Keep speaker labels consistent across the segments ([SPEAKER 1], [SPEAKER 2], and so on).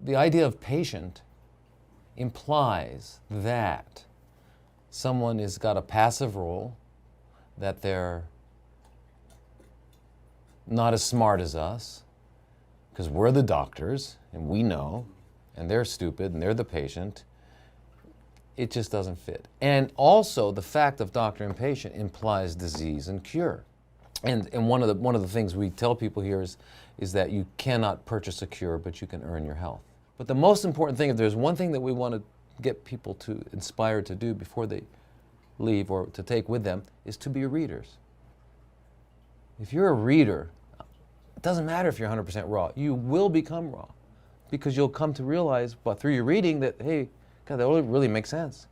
[SPEAKER 1] the idea of patient implies that someone has got a passive role, that they're not as smart as us, because we're the doctors, and we know, and they're stupid, and they're the patient. It just doesn't fit. And also, the fact of doctor and patient implies disease and cure. And one of the things we tell people here is that you cannot purchase a cure, but you can earn your health. But the most important thing, if there's one thing that we want to get people to inspire to do before they leave or to take with them, is to be readers. If you're a reader, it doesn't matter if you're 100% raw. You will become raw, because you'll come to realize, but through your reading, that, hey, God, that really makes sense.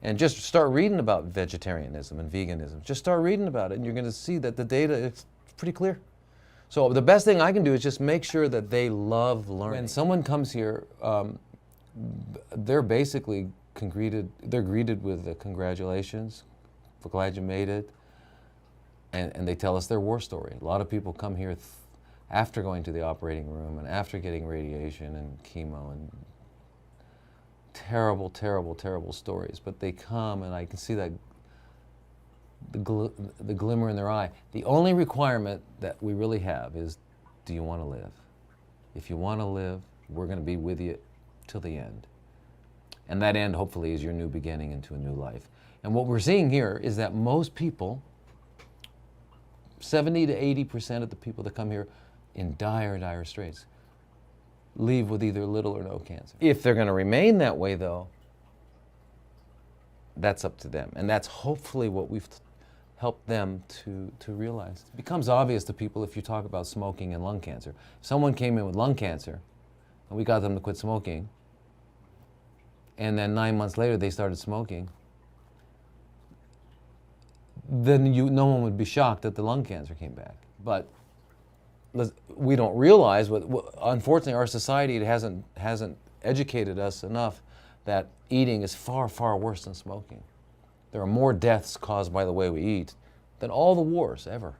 [SPEAKER 1] And just start reading about vegetarianism and veganism. Just start reading about it, and you're going to see that the data is pretty clear. So the best thing I can do is just make sure that they love learning. When someone comes here, they're basically greeted with congratulations, we're glad you made it, and they tell us their war story. A lot of people come here after going to the operating room and after getting radiation and chemo and terrible, terrible, terrible stories. But they come, and I can see that the glimmer in their eye. The only requirement that we really have is, do you want to live? If you want to live, we're going to be with you till the end. And that end, hopefully, is your new beginning into a new life. And what we're seeing here is that most people, 70 to 80% of the people that come here in dire, dire straits, leave with either little or no cancer. If they're going to remain that way, though, that's up to them. And that's hopefully what we've helped them to realize. It becomes obvious to people if you talk about smoking and lung cancer. If someone came in with lung cancer and we got them to quit smoking, and then 9 months later they started smoking, then no one would be shocked that the lung cancer came back. But we don't realize, unfortunately, our society hasn't educated us enough that eating is far, far worse than smoking. There are more deaths caused by the way we eat than all the wars ever.